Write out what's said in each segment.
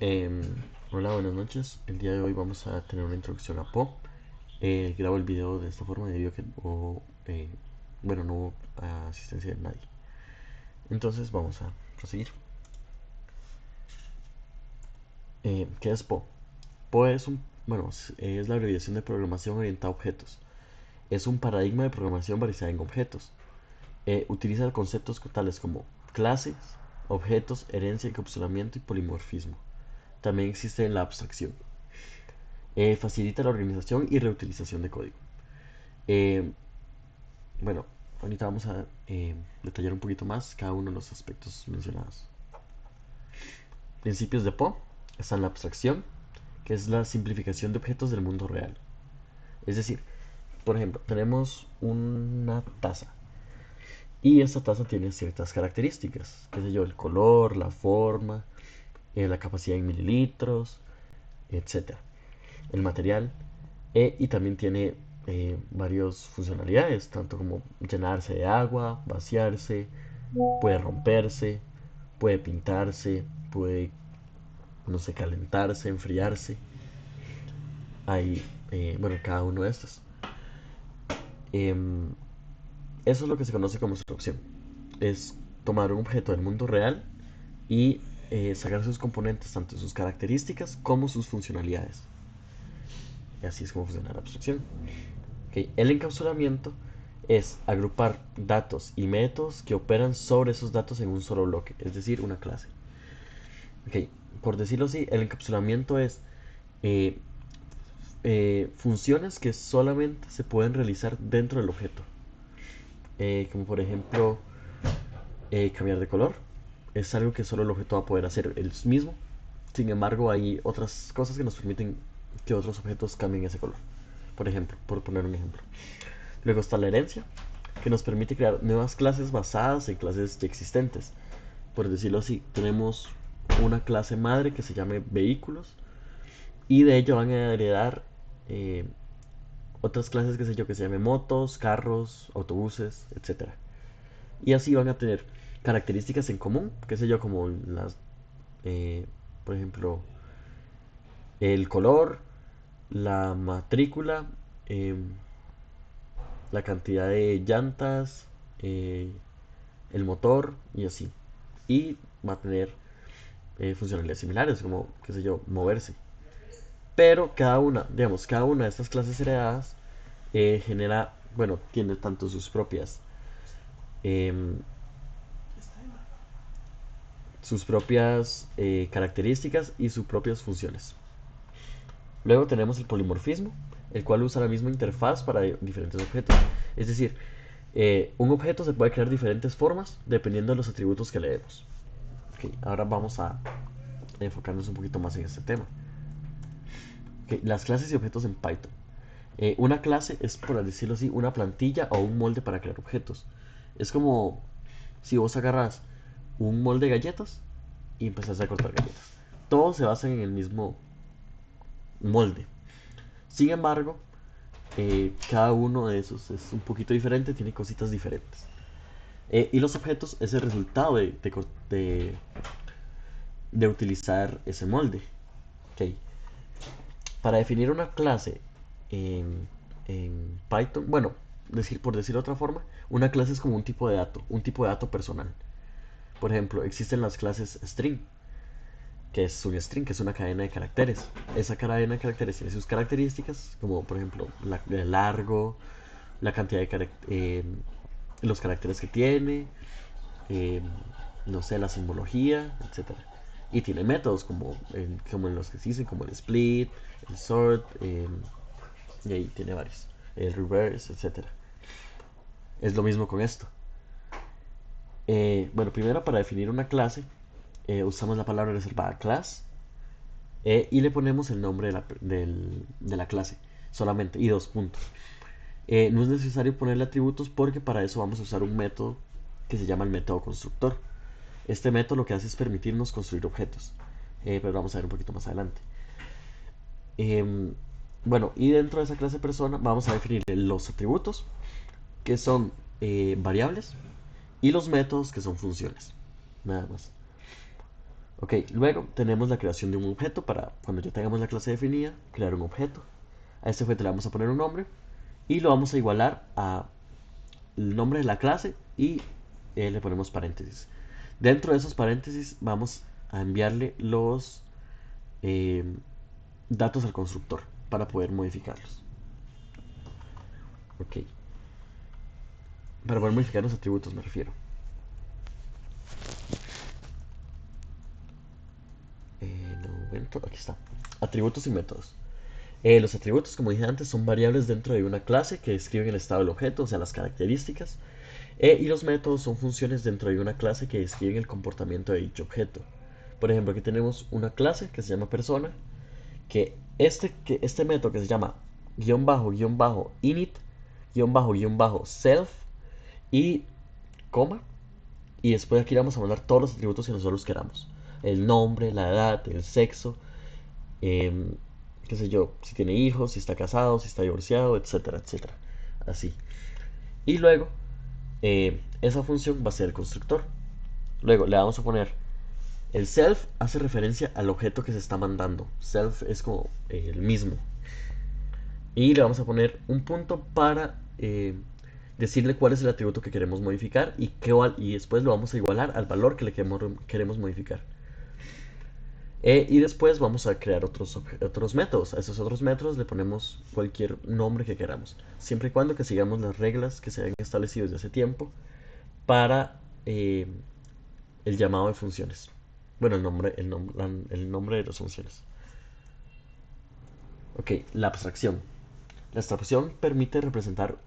Em, Hola, buenas noches. El día de hoy vamos a tener una introducción a Po. Grabo el video de esta forma debido a que bueno, no hubo asistencia de nadie. Entonces vamos a proseguir. ¿Qué es Po? Po es es la abreviación de programación orientada a objetos. Es un paradigma de programación basada en objetos. Utiliza conceptos tales como clases, objetos, herencia, encapsulamiento y polimorfismo. También existe la abstracción. Facilita la organización y reutilización de código. Eh, bueno, ahorita vamos a detallar un poquito más cada uno de los aspectos mencionados. Principios de Po están la abstracción, que es la simplificación de objetos del mundo real. Es decir, por ejemplo, tenemos una taza y esta taza tiene ciertas características, qué sé yo, el color, la forma, la capacidad en mililitros, etcétera, el material, y también tiene varias funcionalidades, tanto como llenarse de agua, vaciarse, puede romperse, puede pintarse, puede, no sé, calentarse, enfriarse. Hay, bueno, cada uno de estos. Em, Eso es lo que se conoce como abstracción. Es tomar un objeto del mundo real y sacar sus componentes, tanto sus características como sus funcionalidades. Y así es como funciona la abstracción. Okay. El encapsulamiento es agrupar datos y métodos que operan sobre esos datos en un solo bloque, es decir, una clase. Okay. Por decirlo así, el encapsulamiento es eh, funciones que solamente se pueden realizar dentro del objeto. Como por ejemplo, cambiar de color. Es algo que solo el objeto va a poder hacer él mismo. Sin embargo, hay otras cosas que nos permiten que otros objetos cambien ese color. Por ejemplo, por poner un ejemplo. Luego está la herencia, que nos permite crear nuevas clases basadas en clases ya existentes. Por decirlo así, tenemos una clase madre que se llame vehículos y de ello van a heredar eh, otras clases, qué sé yo, que se llamen motos, carros, autobuses, etcétera. Y así van a tener características en común, qué sé yo, como eh, por ejemplo, el color, la matrícula, eh, la cantidad de llantas, eh, el motor y así. Y va a tener funcionalidades similares, como, qué sé yo, moverse. Pero cada una de estas clases heredadas genera, bueno, tiene tanto em, sus propias características y sus propias funciones. Luego tenemos el polimorfismo, el cual usa la misma interfaz para diferentes objetos. Es decir, un objeto se puede crear diferentes formas dependiendo de los atributos que le demos. Okay, ahora vamos a enfocarnos un poquito más en este tema. Okay, las clases y objetos en Python. Una clase es, por decirlo así, una plantilla o un molde para crear objetos. Es como si vos agarras un molde de galletas y empezás a cortar galletas. Todos se basan en el mismo molde. Sin embargo, cada uno de esos es un poquito diferente, tiene cositas diferentes. Y los objetos es el resultado de utilizar ese molde. Okay. Para definir una clase en Python, bueno, por decir de otra forma, una clase es como un tipo de dato personal. Por ejemplo, existen las clases string, que es un string, que es una cadena de caracteres. Esa cadena de caracteres tiene sus características, como por ejemplo el largo, la cantidad de los caracteres que tiene, eh, no sé, la simbología, etcétera. Y tiene métodos como en los que se dicen, como el split, el sort, y ahí tiene varios, el reverse, etcétera. Es lo mismo con esto. Bueno, primero para definir una clase, usamos la palabra reservada class y le ponemos el nombre de la clase solamente y dos puntos. No es necesario ponerle atributos porque para eso vamos a usar un método que se llama el método constructor. Este método lo que hace es permitirnos construir objetos, pero vamos a ver un poquito más adelante. Em, bueno, y dentro de esa clase persona vamos a definir los atributos, que son variables, y los métodos, que son funciones. Nada más. Ok, luego tenemos la creación de un objeto para cuando ya tengamos la clase definida, crear un objeto. A este objeto le vamos a poner un nombre y lo vamos a igualar a el nombre de la clase y le ponemos paréntesis. Dentro de esos paréntesis vamos a enviarle los eh, datos al constructor para poder modificarlos. Ok, para poder modificar los atributos me refiero. Un momento, aquí está. Atributos y métodos. Los atributos, como dije antes, son variables dentro de una clase que describen el estado del objeto, o sea, las características. Y los métodos son funciones dentro de una clase que describen el comportamiento de dicho objeto. Por ejemplo, aquí tenemos una clase que se llama persona, que este método que se llama init, self y coma. Y después aquí vamos a mandar todos los atributos que nosotros queramos. El nombre, la edad, el sexo, em, qué sé yo, si tiene hijos, si está casado, si está divorciado, etcétera, etcétera. Así. Y luego, esa función va a ser el constructor. Luego le vamos a poner el self, hace referencia al objeto que se está mandando. Self es como el mismo. Y le vamos a poner un punto para decirle cuál es el atributo que queremos modificar y después lo vamos a igualar al valor que le queremos modificar. Y después vamos a crear otros métodos. A esos otros métodos le ponemos cualquier nombre que queramos, siempre y cuando que sigamos las reglas que se han establecido desde hace tiempo para el llamado de funciones. Bueno, el nombre de las funciones. Ok, la abstracción. La abstracción permite representar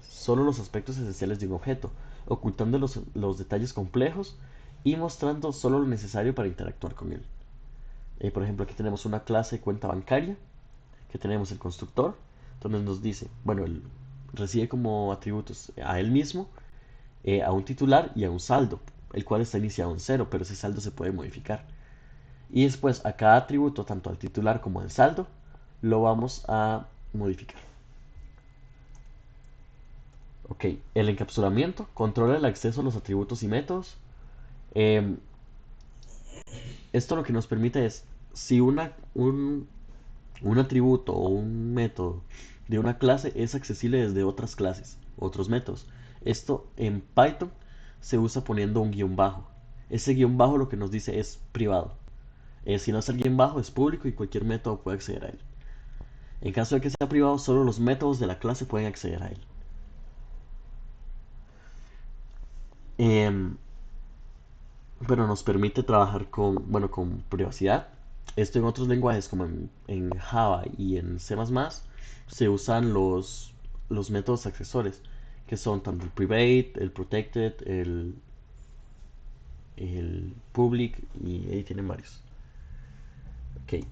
solo los aspectos esenciales de un objeto, ocultando los detalles complejos y mostrando solo lo necesario para interactuar con él. Por ejemplo, aquí tenemos una clase de cuenta bancaria, que tenemos el constructor, donde nos dice, bueno, él recibe como atributos a él mismo, a un titular y a un saldo, el cual está iniciado en cero, pero ese saldo se puede modificar. Y después a cada atributo, tanto al titular como al saldo, lo vamos a modificar. Ok, el encapsulamiento controla el acceso a los atributos y métodos. Em, Esto lo que nos permite es, si un atributo o un método de una clase es accesible desde otras clases, otros métodos. Esto en Python se usa poniendo un guión bajo. Ese guión bajo lo que nos dice es privado. Si no es el guión bajo es público y cualquier método puede acceder a él. En caso de que sea privado, solo los métodos de la clase pueden acceder a él. Em, pero nos permite trabajar con privacidad. Esto en otros lenguajes como en Java y en C++ se usan los métodos accesorios, que son tanto el private, el protected, el public y ahí tienen varios. Ok,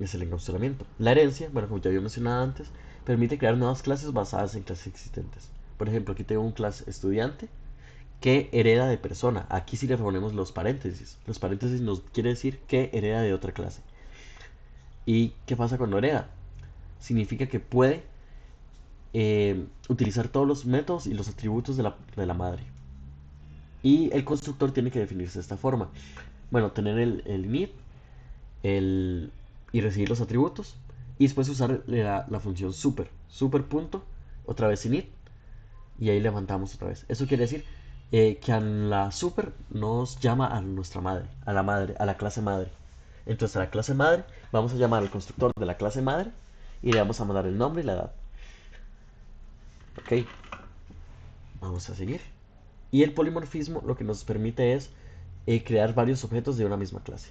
es el encapsulamiento. La herencia, bueno, como ya había mencionado antes, permite crear nuevas clases basadas en clases existentes. Por ejemplo, aquí tengo un clase estudiante que hereda de persona. Aquí sí le ponemos los paréntesis. Los paréntesis nos quiere decir que hereda de otra clase. ¿Y qué pasa cuando hereda? Significa que puede utilizar todos los métodos y los atributos de la madre. Y el constructor tiene que definirse de esta forma. Bueno, tener el init el, y recibir los atributos. Y después usar la función super punto, otra vez init. Y ahí levantamos otra vez. Eso quiere decir que a la super nos llama a nuestra madre, a la clase madre. Entonces a la clase madre vamos a llamar al constructor de la clase madre y le vamos a mandar el nombre y la edad. Ok, vamos a seguir. Y el polimorfismo lo que nos permite es crear varios objetos de una misma clase.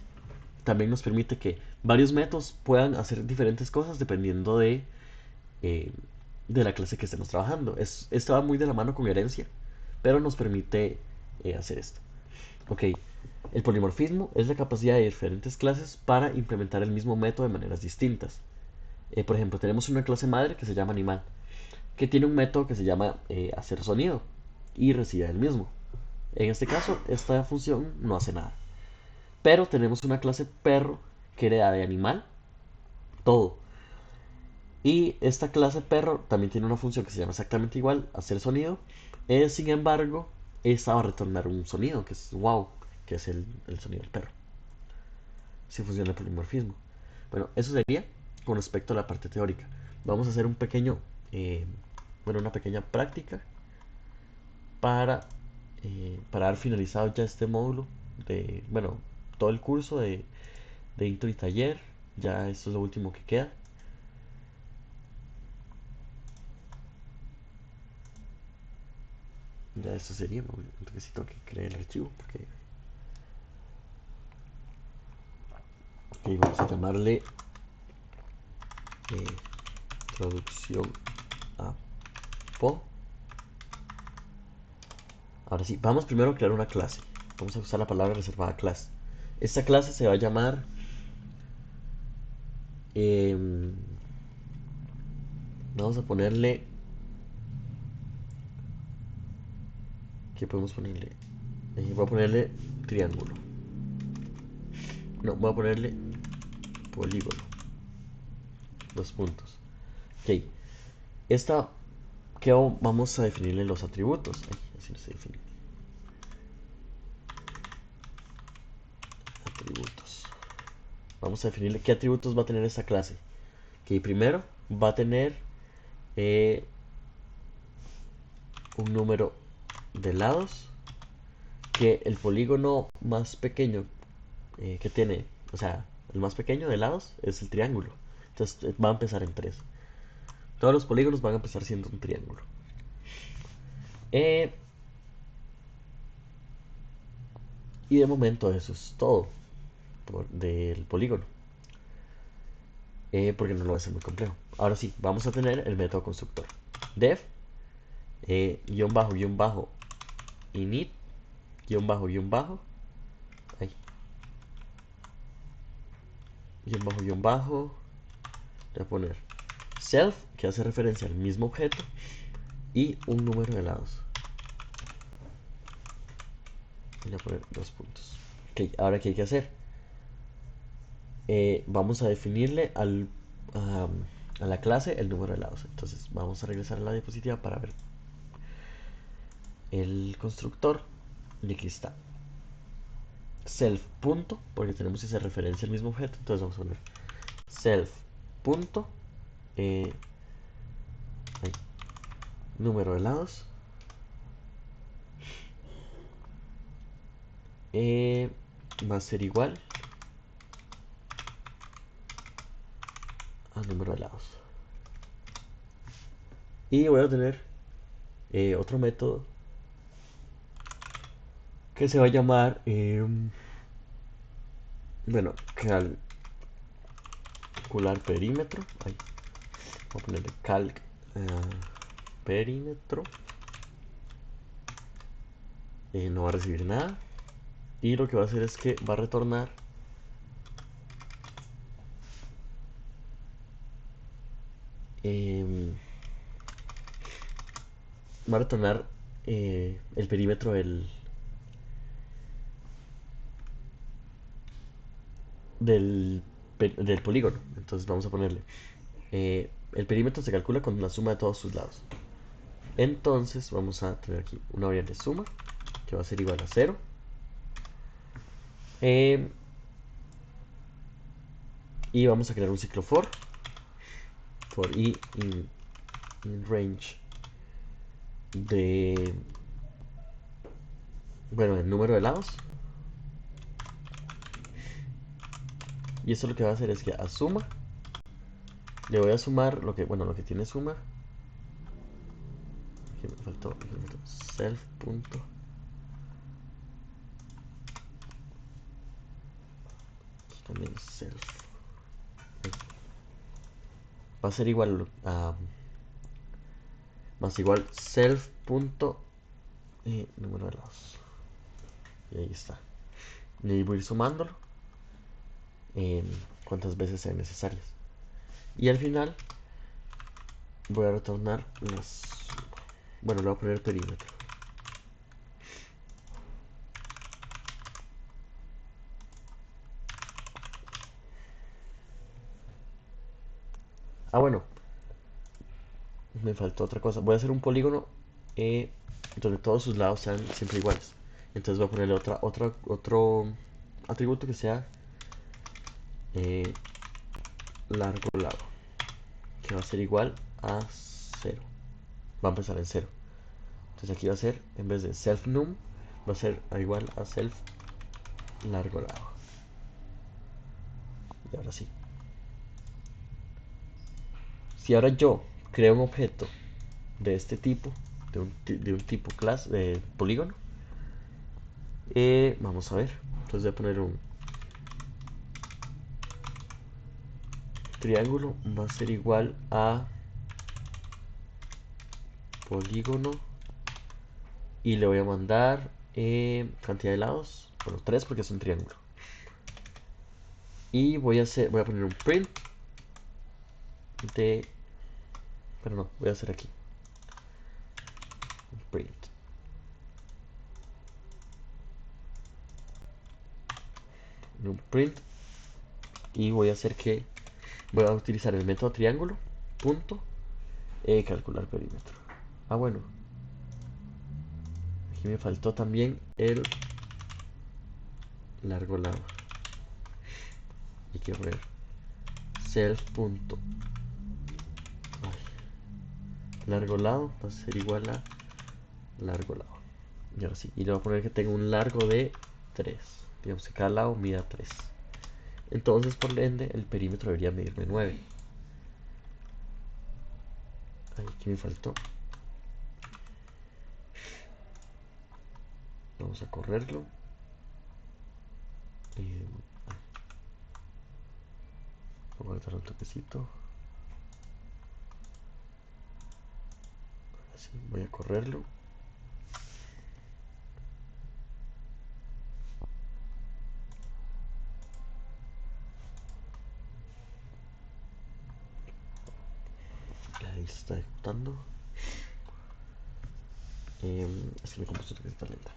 También nos permite que varios métodos puedan hacer diferentes cosas dependiendo eh, de la clase que estemos trabajando. Esto va muy de la mano con herencia, pero nos permite hacer esto. Ok, el polimorfismo es la capacidad de diferentes clases para implementar el mismo método de maneras distintas. Por ejemplo, tenemos una clase madre que se llama animal, que tiene un método que se llama hacer sonido y recibe el mismo. En este caso, esta función no hace nada. Pero tenemos una clase perro que hereda de animal todo. Y esta clase perro también tiene una función que se llama exactamente igual, hacer sonido. Sin embargo, esta va a retornar un sonido que es wow, que es el sonido del perro. si funciona el polimorfismo. Bueno, eso sería con respecto a la parte teórica. Vamos a hacer un pequeño, una pequeña práctica para, para dar finalizado ya este módulo de, todo el curso de intro y taller. Ya esto es lo último que queda. Ya esto sería, necesito que cree el archivo porque vamos a llamarle traducción a PO. Ahora sí, vamos primero a crear una clase. Vamos a usar la palabra reservada clase. Esta clase se va a llamar vamos a ponerle, ¿qué podemos ponerle? Voy a ponerle triángulo. No, voy a ponerle polígono. Dos puntos. Ok. Esta, ¿qué vamos a definirle los atributos? Así no se define. Atributos. Vamos a definirle qué atributos va a tener esta clase. Que primero va a tener un número de lados, que el polígono más pequeño que tiene, o sea, el más pequeño de lados es el triángulo. Entonces va a empezar en 3. Todos los polígonos van a empezar siendo un triángulo. Eh, y de momento eso es todo del polígono. Porque no lo va a ser muy complejo. Ahora sí, vamos a tener el método constructor. Def, guión bajo, init, guión bajo, ahí, guión bajo, le voy a poner self, que hace referencia al mismo objeto, y un número de lados. Voy a poner 2 puntos. Ok, ahora ¿qué hay que hacer? Vamos a definirle a la clase el número de lados. Entonces vamos a regresar a la diapositiva para ver el constructor. Y aquí está. Self punto, porque tenemos que hacer referencia al mismo objeto. Entonces vamos a poner self punto número de lados va a ser igual al número de lados. Y voy a tener otro método que se va a llamar calcular perímetro. Ahí. Voy a ponerle calc perímetro. No va a recibir nada. Y lo que va a hacer es que va a retornar el perímetro del, del polígono. Entonces vamos a ponerle el perímetro se calcula con la suma de todos sus lados. Entonces vamos a tener aquí una variable suma que va a ser igual a 0. Y vamos a crear un ciclo for i in range de el número de lados. Y esto lo que va a hacer es que a suma le voy a sumar lo que tiene suma. Aquí me faltó self punto también self va a ser igual a más igual self punto número de lados. Y ahí está. Y ahí voy a ir sumándolo cuantas veces sean necesarias. Y al final voy a retornar las. Bueno, le voy a poner perímetro. Bueno, me faltó otra cosa. Voy a hacer un polígono donde todos sus lados sean siempre iguales. Entonces voy a ponerle otro atributo que sea eh, largo lado, que va a ser igual a 0. Va a empezar en 0. Entonces aquí va a ser, en vez de self num, va a ser igual a self largo lado. Y ahora sí. Si ahora yo creo un objeto de este tipo, de un tipo clase, de polígono, vamos a ver. Entonces voy a poner un triángulo, va a ser igual a polígono, y le voy a mandar cantidad de lados, bueno, 3 porque es un triángulo. Y voy a poner un print de, pero no, voy a hacer aquí un print, y voy a hacer que voy a utilizar el método triángulo punto calcular perímetro. Ah, bueno, aquí me faltó también el largo lado, y quiero poner self punto largo lado va a ser igual a largo lado. Y ahora sí, y le voy a poner que tenga un largo de 3, digamos que cada lado mida 3. Entonces, por ende, el perímetro debería medirme 9. Ay, aquí me faltó. Vamos a correrlo. Voy a dar un toquecito. Así, voy a correrlo. Ahí se está ejecutando. Es que mi computadora está lenta.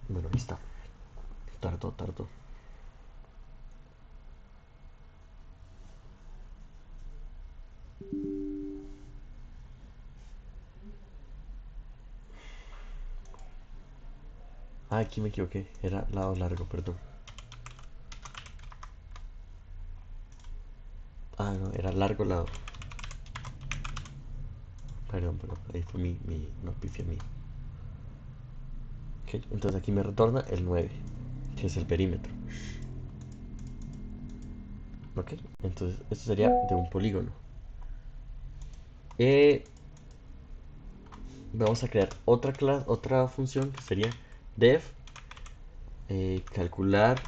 Bueno, ahí está. Tardó. Ah, aquí me equivoqué. Era lado largo, perdón. Ah, no, era largo lado. Perdón. Ahí fue no, pifia mí. Ok, entonces aquí me retorna el 9, que es el perímetro. Ok, entonces esto sería de un polígono. Eh, Vamos a crear otra clase, otra función que sería def calcular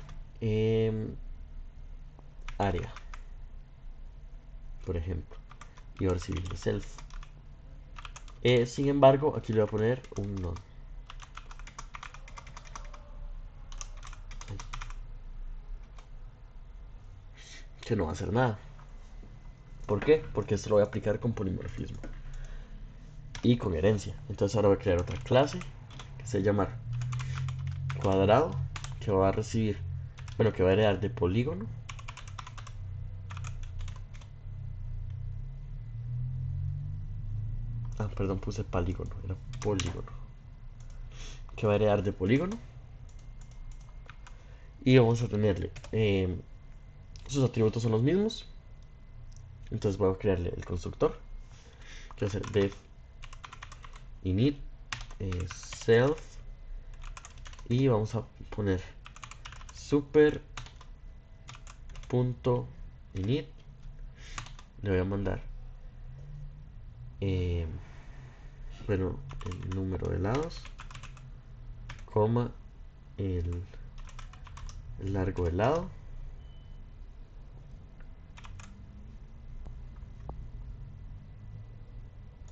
área, por ejemplo, y ahora sí de self. Sin embargo, aquí le voy a poner un none, que no va a hacer nada. ¿Por qué? Porque esto lo voy a aplicar con polimorfismo y con herencia. Entonces ahora voy a crear otra clase que se llama cuadrado, que va a recibir, bueno, que va a heredar de polígono. Ah, perdón, puse polígono, era polígono. Que va a heredar de polígono. Y vamos a tenerle, sus atributos son los mismos. Entonces voy a crearle el constructor, que va a ser def init self, y vamos a poner super punto init. Le voy a mandar eh, bueno, el número de lados, coma, el largo de lado.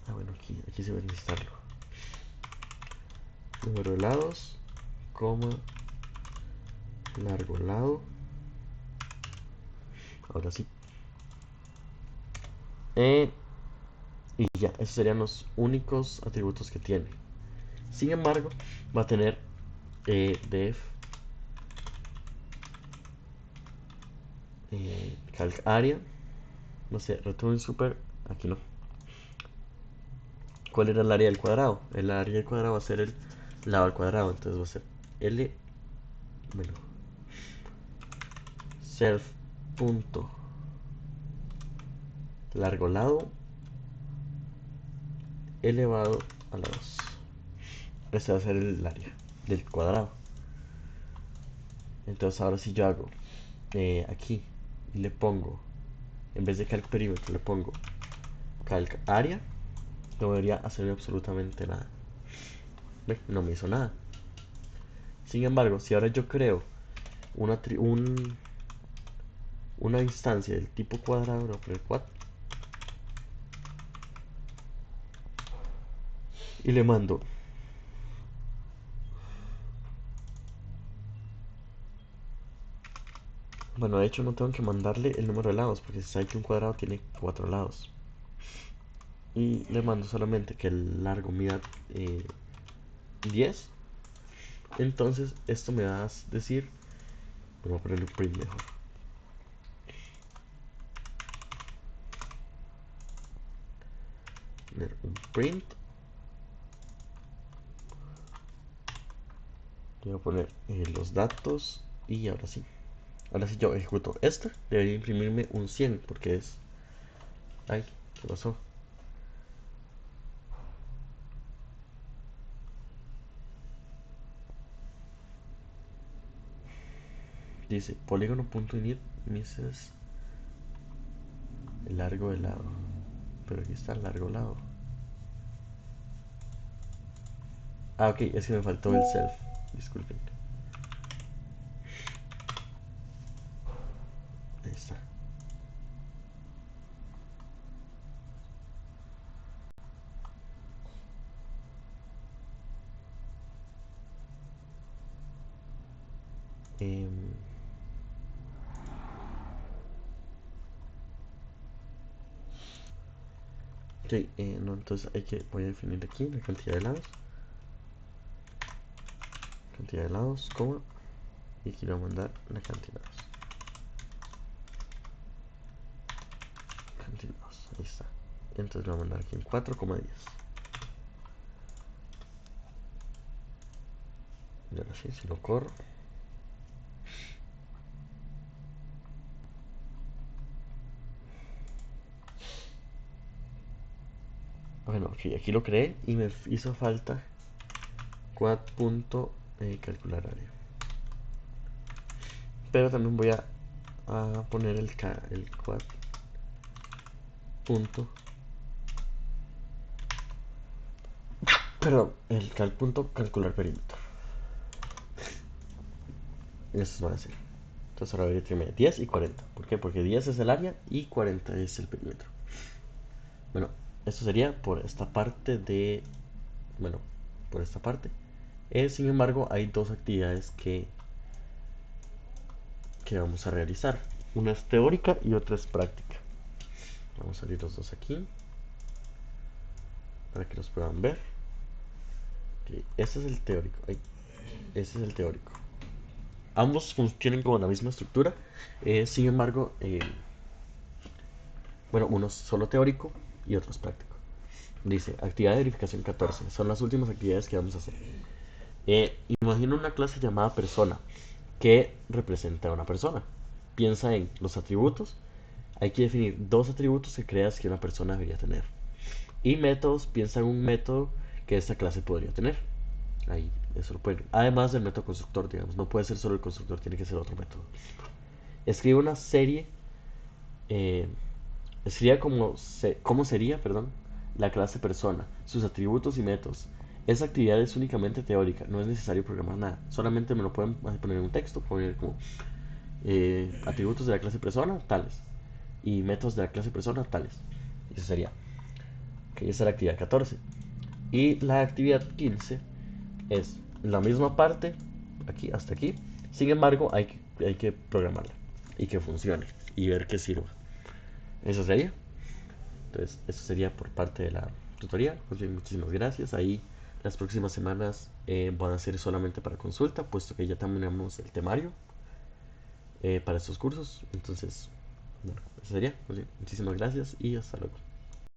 Ah, bueno, aquí se va a necesitarlo. Número de lados, coma, largo lado. Ahora sí. Y ya, esos serían los únicos atributos que tiene. Sin embargo, va a tener def calc area, no sé, return super, aquí no. ¿Cuál era el área del cuadrado? El área del cuadrado va a ser el lado al cuadrado, entonces va a ser L, bueno, self punto largo lado elevado a la 2. Ese va a ser el área del cuadrado. Entonces ahora si yo hago aquí y le pongo, en vez de calc perímetro, le pongo calc área, no debería hacer absolutamente nada. ¿Ve? No me hizo nada. Sin embargo, si ahora yo creo una instancia del tipo cuadrado, voy a poner quad, y le mando bueno, de hecho no tengo que mandarle el número de lados porque se sabe que un cuadrado tiene 4 lados. Y le mando solamente que el largo mida 10. Entonces esto me va a decir, voy a ponerle un print mejor. Poner un print. Voy a poner los datos y ahora sí. Ahora sí yo ejecuto esto, debería imprimirme un 100 porque es... Ay, ¿qué pasó? Dice polígono.init misses el largo de lado. Pero aquí está el largo lado. Ah, ok, es que me faltó el self. Disculpen. Ahí está. Em, ok, no, entonces voy a definir aquí la cantidad de lados. Cantidad de lados, coma. Y aquí le voy a mandar la cantidad de lados. Cantidad de lados, ahí está. Entonces le voy a mandar aquí en 4,10. Y ahora sí, si lo corro. Bueno, ok, aquí lo creé y me hizo falta quad.calcular área. Pero también voy a poner el quad punto, perdón, el cal punto calcular perímetro. Eso va a ser. Entonces ahora voy a tener 10 y 40. ¿Por qué? Porque 10 es el área y 40 es el perímetro. Bueno, esto sería por esta parte de... Bueno, por esta parte. Sin embargo, hay dos actividades que vamos a realizar. Una es teórica y otra es práctica. Vamos a abrir los dos aquí para que los puedan ver. Okay, este es el teórico. Ay, este es el teórico. Ambos tienen como la misma estructura. Sin embargo, bueno, uno es solo teórico y otro es práctico. Dice, actividad de verificación 14. Son las últimas actividades que vamos a hacer. Imagina una clase llamada persona que representa a una persona. Piensa en los atributos. Hay que definir dos atributos que creas que una persona debería tener. Y métodos, piensa en un método que esta clase podría tener. Ahí, eso lo pueden. Además del método constructor, digamos. No puede ser solo el constructor, tiene que ser otro método. Escribe una serie. Eh, Escribe cómo sería, perdón, la clase persona, sus atributos y métodos. Esa actividad es únicamente teórica, no es necesario programar nada. Solamente me lo pueden poner en un texto, poner como atributos de la clase persona, tales. Y métodos de la clase persona, tales. Eso sería. Ok, esa es la actividad 14. Y la actividad 15 es la misma parte, aquí hasta aquí. Sin embargo, hay que programarla y que funcione y ver que sirva. Eso sería. Entonces, eso sería por parte de la tutoría. Pues bien, muchísimas gracias. Ahí las próximas semanas van a ser solamente para consulta, puesto que ya terminamos el temario para estos cursos. Entonces, bueno, eso sería. Pues bien, muchísimas gracias y hasta luego.